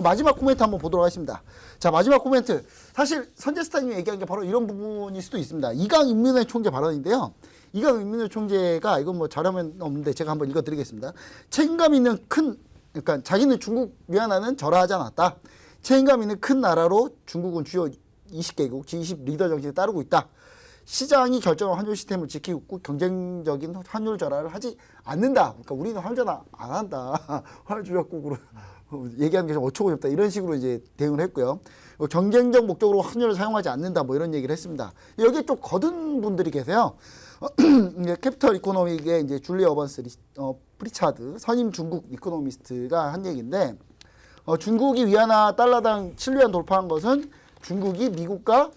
마지막 코멘트 한번 보도록 하겠습니다. 자, 마지막 코멘트. 사실 선제스타님이 얘기한 게 바로 이런 부분일 수도 있습니다. 이강 인민회 총재 발언인데요. 이강 인민회 총재가 이건 뭐 자료면 없는데 제가 한번 읽어드리겠습니다. 책임감 있는 그러니까 자기는 중국 위안화는 절하하지 않았다. 책임감 있는 큰 나라로 중국은 주요 20개국 G20 리더 정신에 따르고 있다. 시장이 결정한 환율 시스템을 지키고 경쟁적인 환율 절하를 하지 않는다. 그러니까 우리는 환율 절하 안 한다. 환율 조작국으로 얘기하는 게 좀 어처구니 없다. 이런 식으로 이제 대응을 했고요. 경쟁적 목적으로 환율을 사용하지 않는다. 뭐 이런 얘기를 했습니다. 여기에 좀 거둔 분들이 계세요. 이제 캐피털 이코노믹의 이제 줄리 어번스 프리차드 선임 중국 이코노미스트가 한 얘기인데 중국이 위안화 달러당 7위안 돌파한 것은 중국이 미국과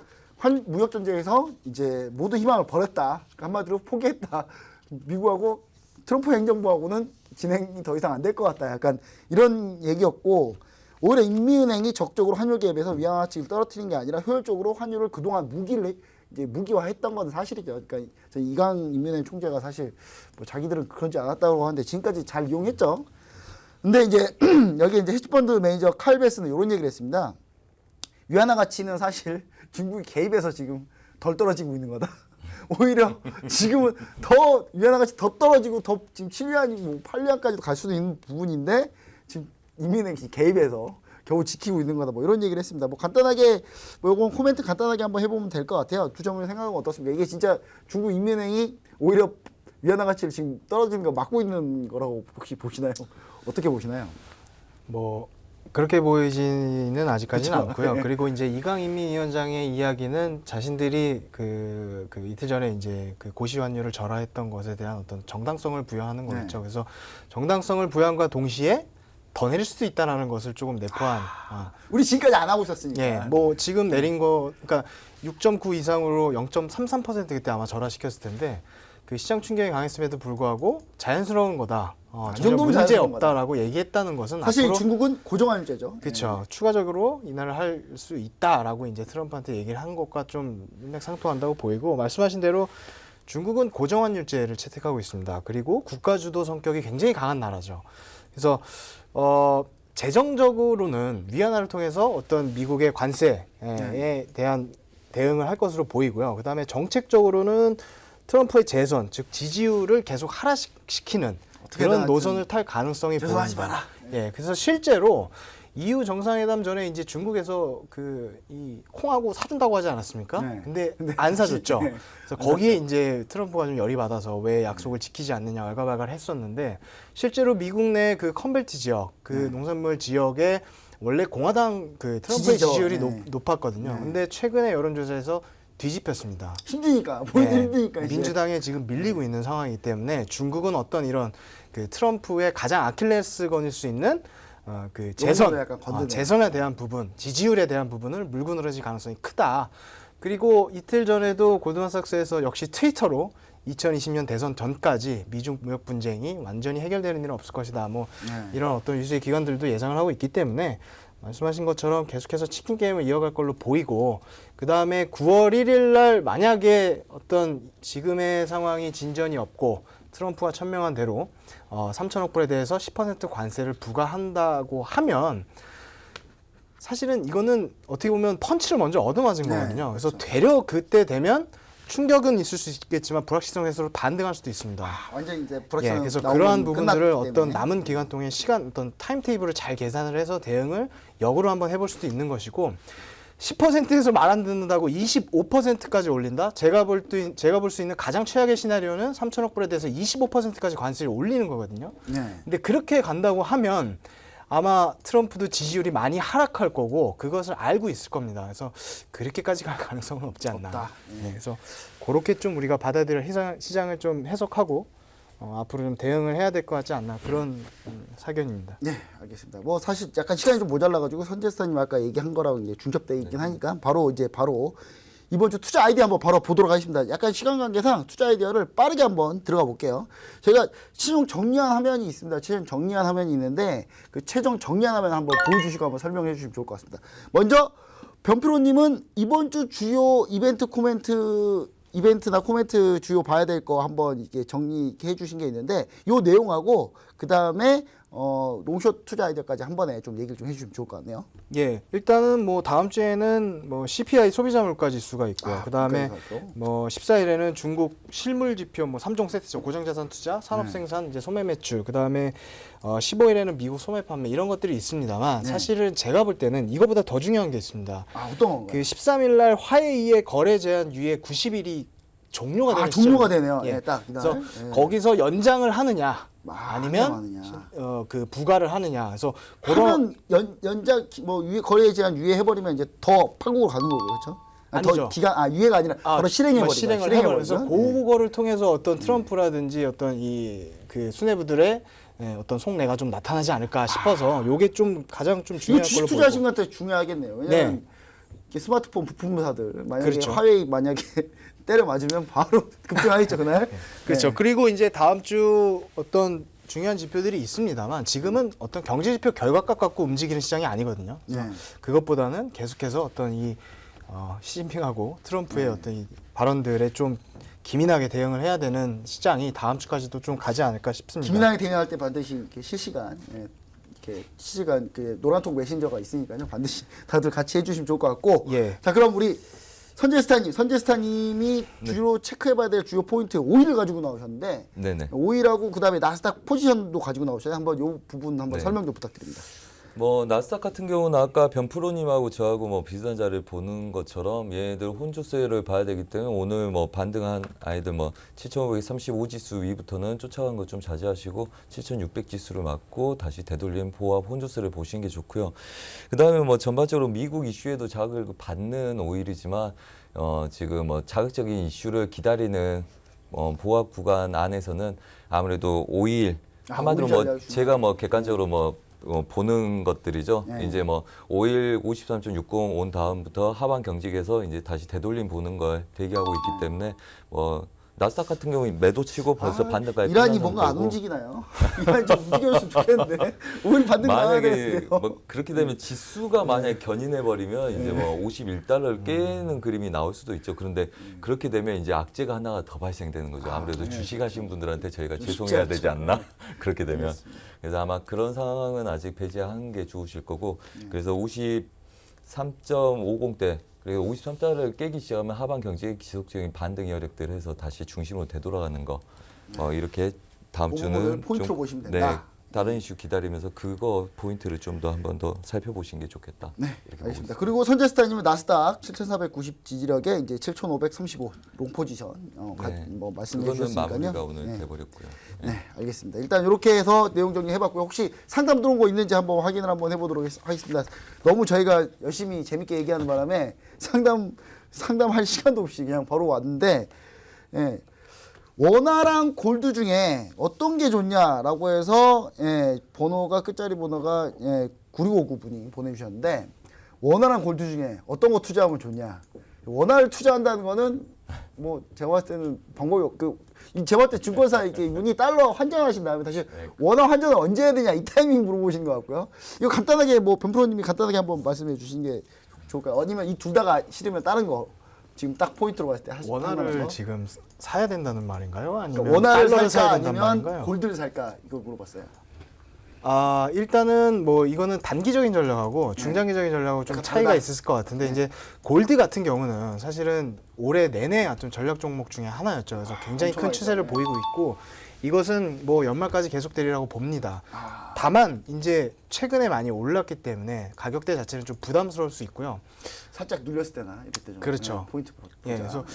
무역 전쟁에서 이제 모두 희망을 버렸다. 한마디로 포기했다. 미국하고 트럼프 행정부하고는 진행이 더 이상 안 될 것 같다. 약간 이런 얘기였고 오히려 인민은행이 적극적으로 환율 개입해서 위안화 가치를 떨어뜨린 게 아니라 효율적으로 환율을 그동안 이제 무기화했던 건 사실이죠. 그러니까 이강 인민은행 총재가 사실 뭐 자기들은 그러지 않았다고 하는데 지금까지 잘 이용했죠. 근데 이제 여기 이제 헤지펀드 매니저 칼 베스는 이런 얘기를 했습니다. 위안화 가치는 사실 중국이 개입해서 지금 덜 떨어지고 있는 거다. 오히려 지금은 더 위안화 가치 더 떨어지고 더 지금 7위안이 뭐 8위안까지도 갈 수도 있는 부분인데 지금 인민은행이 개입해서 겨우 지키고 있는 거다. 뭐 이런 얘기를 했습니다. 뭐 간단하게 뭐 요건 코멘트 간단하게 한번 해보면 될 것 같아요. 두 점을 생각하면 어떻습니까? 이게 진짜 중국 인민은행이 오히려 위안화 가치를 지금 떨어지는 거 막고 있는 거라고 혹시 보시나요? 어떻게 보시나요? 뭐 그렇게 보이지는 아직까지는 그쵸? 않고요. 예. 그리고 이제 이강 인민위원장의 이야기는 자신들이 그 이틀 전에 이제 그 고시 환율을 절하했던 것에 대한 어떤 정당성을 부여하는 거겠죠. 네. 그래서 정당성을 부여함과 동시에 더 내릴 수도 있다라는 것을 조금 내포한. 우리 지금까지 안 하고 있었으니까. 예, 뭐 지금 내린 거, 그러니까 6.9 이상으로 0.33% 그때 아마 절하시켰을 텐데 그 시장 충격이 강했음에도 불구하고 자연스러운 거다. 전혀 정도면 문제 자연스러운 없다라고 얘기했다는 것은 사실 앞으로 중국은 고정환율제죠. 그렇죠. 추가적으로 인하를 할 수 있다라고 이제 트럼프한테 얘기를 한 것과 좀 일맥상통한다고 보이고 말씀하신 대로 중국은 고정환율제를 채택하고 있습니다. 그리고 국가주도 성격이 굉장히 강한 나라죠. 그래서 재정적으로는 위안화를 통해서 어떤 미국의 관세에 대한 대응을 할 것으로 보이고요. 그다음에 정책적으로는 트럼프의 재선, 즉 지지율을 계속 하락시키는 그런 노선을 탈 가능성이 죄송하지 보입니다. 마라. 예, 그래서 실제로 EU 정상회담 전에 이제 중국에서 이 콩하고 사준다고 하지 않았습니까? 네. 근데 안 사줬죠. 네. 그래서 거기에 이제 트럼프가 좀 열이 받아서 왜 약속을 지키지 않느냐 왈가왈가를 했었는데 실제로 미국 내 그 컨벨트 지역, 그 농산물 지역에 원래 공화당 그 트럼프의 지지죠. 지지율이 네. 높았거든요. 근데 최근에 여론조사에서 뒤집혔습니다. 힘드니까 본인들 힘드니까 이제. 민주당에 지금 밀리고 있는 상황이기 때문에 중국은 어떤 이런 그 트럼프의 가장 아킬레스건일 수 있는 그 재선에 대한 부분, 지지율에 대한 부분을 물고 늘어질 가능성이 크다. 그리고 이틀 전에도 골드만삭스에서 역시 트위터로 2020년 대선 전까지 미중 무역 분쟁이 완전히 해결되는 일은 없을 것이다. 뭐 이런 어떤 유수의 기관들도 예상을 하고 있기 때문에 말씀하신 것처럼 계속해서 치킨 게임을 이어갈 걸로 보이고 그 다음에 9월 1일 날 만약에 어떤 지금의 상황이 진전이 없고 트럼프가 천명한 대로 3천억 불에 대해서 10% 관세를 부과한다고 하면 사실은 이거는 어떻게 보면 펀치를 먼저 얻어맞은 거거든요. 그래서 되려 그때 되면 충격은 있을 수 있겠지만 불확실성 해소로 반등할 수도 있습니다. 완전 이제 불확실성. 그래서 그러한 부분들을 어떤 남은 기간 동안 어떤 타임 테이블을 잘 계산을 해서 대응을 역으로 한번 해볼 수도 있는 것이고 10%에서 말 안 듣는다고 25%까지 올린다? 제가 볼 수 있는 가장 최악의 시나리오는 3천억 불에 대해서 25%까지 관세를 올리는 거거든요. 근데 그렇게 간다고 하면 아마 트럼프도 지지율이 많이 하락할 거고 그것을 알고 있을 겁니다. 그래서 그렇게까지 갈 가능성은 없지 않나. 그래서 그렇게 좀 우리가 받아들여 시장을 좀 해석하고 앞으로 좀 대응을 해야 될 것 같지 않나 그런 사견입니다. 네, 알겠습니다. 뭐 사실 약간 시간이 좀 모자라가지고 선재스타님 아까 얘기한 거랑 이제 중첩돼 있긴 하니까 바로 이번 주 투자 아이디어 한번 바로 보도록 하겠습니다. 약간 시간 관계상 투자 아이디어를 빠르게 한번 들어가 볼게요. 제가 최종 정리한 화면이 있습니다. 최종 정리한 화면이 있는데 그 최종 정리한 화면 한번 보여주시고 한번 설명해 주시면 좋을 것 같습니다. 먼저 변프로님은 이번 주 주요 이벤트나 코멘트 주요 봐야 될 거 한번 이게 정리해 주신 게 있는데 요 내용하고 그 다음에 롱숏 투자 아이디어까지 한 번에 좀 얘기를 좀 해주시면 좋을 것 같네요. 예, 일단은 뭐 다음 주에는 뭐 CPI 소비자 물가 지수가 있고요. 그다음에 뭐 14일에는 중국 실물 지표 뭐 3종 세트죠. 고정자산 투자, 산업 생산, 이제 소매 매출. 그다음에 15일에는 미국 소매 판매 이런 것들이 있습니다만 사실은 제가 볼 때는 이거보다 더 중요한 게 있습니다. 어떤 건가요? 그 13일 날 화해이의 거래 제한 유예 90일이 종료가 되는 종료가 되네요. 예. 딱 그래서 거기서 연장을 하느냐 아니면 하느냐. 그 부과를 하느냐. 그래서 그런 연장 뭐 거래 제한 유예해버리면 이제 더 판국으로 가는 거고요, 그렇죠? 아니죠. 더 기간 유예가 아니라 바로 실행을 해버려서 그거를 통해서 어떤 트럼프라든지 어떤 이 그 수뇌부들의 어떤 속내가 좀 나타나지 않을까 싶어서 요게 좀 가장 좀 중요한 걸로 보고. 투자하신 분한테 중요하겠네요. 왜냐면 스마트폰 부품사들 만약에 그렇죠. 화웨이 만약에 때려 맞으면 바로 급등하겠죠 그날. 그렇죠. 그리고 이제 다음 주 어떤 중요한 지표들이 있습니다만 지금은 어떤 경제 지표 결과값 갖고 움직이는 시장이 아니거든요. 그것보다는 계속해서 어떤 이 시진핑하고 트럼프의 어떤 이 발언들에 좀 기민하게 대응을 해야 되는 시장이 다음 주까지도 좀 가지 않을까 싶습니다. 기민하게 대응할 때 반드시 이렇게 실시간 그 노란통 메신저가 있으니까요. 반드시 다들 같이 해주시면 좋을 것 같고. 자, 그럼 우리 선제스타님이 주로 체크해봐야 될 주요 포인트 5위를 가지고 나오셨는데, 5위라고 그다음에 나스닥 포지션도 가지고 나오셨어요. 한번 이 부분 한번 설명 좀 부탁드립니다. 뭐 나스닥 같은 경우는 아까 변프로님하고 저하고 뭐 비슷한 자리를 보는 것처럼 얘네들 혼조세를 봐야 되기 때문에 오늘 뭐 반등한 아이들 뭐 7,535 지수 위부터는 쫓아간 것 좀 자제하시고 7,600 지수를 맞고 다시 되돌림 보합 혼조세를 보시는 게 좋고요. 그다음에 뭐 전반적으로 미국 이슈에도 자극을 받는 오일이지만 지금 뭐 자극적인 이슈를 기다리는 보합 구간 안에서는 아무래도 오일 한마디로 뭐 제가 뭐 객관적으로 뭐 보는 것들이죠. 이제 뭐 5일 53.60 온 다음부터 하반 경직에서 이제 다시 되돌림 보는 걸 대기하고 있기 때문에 뭐 나스닥 같은 경우 매도 치고 벌써 반등까지 이란이 뭔가 안 움직이나요? 이란이 좀 움직였으면 좋겠는데 오일 반등 나와야 되는데요. 뭐 그렇게 되면 지수가 만약에 견인해 버리면 이제 뭐 51달러를 깨는 그림이 나올 수도 있죠. 그런데 그렇게 되면 이제 악재가 하나가 더 발생되는 거죠. 아무래도 주식하신 분들한테 저희가 죄송해야 되지 않나? 그렇게 되면. 그래서 아마 그런 상황은 아직 배제하는 게 좋으실 거고 그래서 53.50대 그리고 53달러를 깨기 시작하면 하반 경제의 지속적인 반등 여력들 해서 다시 중심으로 되돌아가는 거 이렇게 다음 주는 포인트로 좀, 보시면 된다. 다른 이슈 기다리면서 그거 포인트를 좀 더 한 번 더 살펴보시는 게 좋겠다. 이렇게 알겠습니다. 그리고 선제스타님은 나스닥 7,490 지지력에 이제 7,535 롱 포지션 뭐 말씀해 주셨으니까요. 마무리가 오늘 돼버렸고요. 알겠습니다. 일단 이렇게 해서 내용 정리해봤고요. 혹시 상담 들어온 거 있는지 한번 확인을 한번 해보도록 하겠습니다. 너무 저희가 열심히 재밌게 얘기하는 바람에 상담할 시간도 없이 그냥 바로 왔는데 원화랑 골드 중에 어떤 게 좋냐라고 해서 번호가 끝자리 번호가 9659분이 보내주셨는데 원화랑 골드 중에 어떤 거 투자하면 좋냐. 원화를 투자한다는 거는 뭐 제가 봤을 때는 방법이 제가 봤을 때 증권사 이렇게 이분이 달러 환전하신 다음에 다시 원화 환전을 언제 해야 되냐 이 타이밍 물어보시는 것 같고요. 이거 간단하게 뭐 변프로님이 간단하게 한번 말씀해 주시는 게 좋을까요? 아니면 이 둘 다가 싫으면 다른 거 지금 딱 포인트로 봤을 때 하실 원화를 지금 사야 된다는 말인가요? 아니면 원화를 달러를 살까 사야 된다는 아니면 말인가요? 골드를 살까 이거 물어봤어요. 일단은 뭐 이거는 단기적인 전략하고 중장기적인 전략하고 좀 차이가 있을 것 같은데 이제 골드 같은 경우는 사실은 올해 내내 좀 전략 종목 중에 하나였죠. 그래서 굉장히 큰 추세를 보이고 있고 이것은 뭐 연말까지 계속되리라고 봅니다. 다만 이제 최근에 많이 올랐기 때문에 가격대 자체는 좀 부담스러울 수 있고요. 살짝 눌렸을 때나 이럴 때 좀 그렇죠. 포인트 보자. 그래서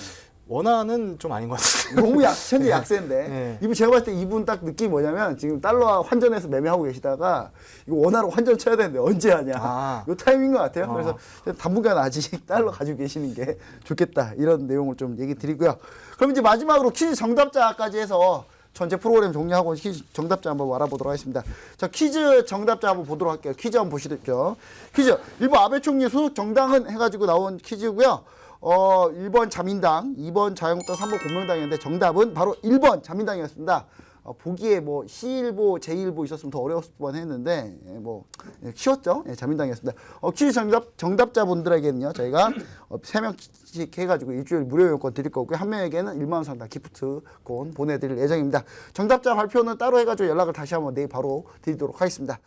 원화는 좀 아닌 것 같아요. 너무 현재 약세인데 이분 제가 봤을 때 이분 딱 느낌이 뭐냐면 지금 달러 환전해서 매매하고 계시다가 이거 원화로 환전 쳐야 되는데 언제 하냐 이 타임인 것 같아요. 그래서 당분간 아직 달러 가지고 계시는 게 좋겠다 이런 내용을 좀 얘기 드리고요. 그럼 이제 마지막으로 퀴즈 정답자까지 해서 전체 프로그램 종료하고 퀴즈 정답자 한번 알아보도록 하겠습니다. 자, 퀴즈 정답자 한번 보도록 할게요. 퀴즈 한번 보시죠. 퀴즈 1번 아베 총리 소속 정당은 해가지고 나온 퀴즈고요. 1번 자민당, 2번 자유한국당, 3번 공명당이었는데 정답은 바로 1번 자민당이었습니다. 보기에 뭐 C일보, J일보 있었으면 더 어려웠을 뻔했는데 쉬웠죠. 자민당이었습니다. 퀴즈 정답자분들에게는요 저희가 3명씩 해가지고 일주일 무료 이용권 드릴 거고요. 한 명에게는 1만 원 상당 기프트권 보내드릴 예정입니다. 정답자 발표는 따로 해가지고 연락을 다시 한번 내일 바로 드리도록 하겠습니다.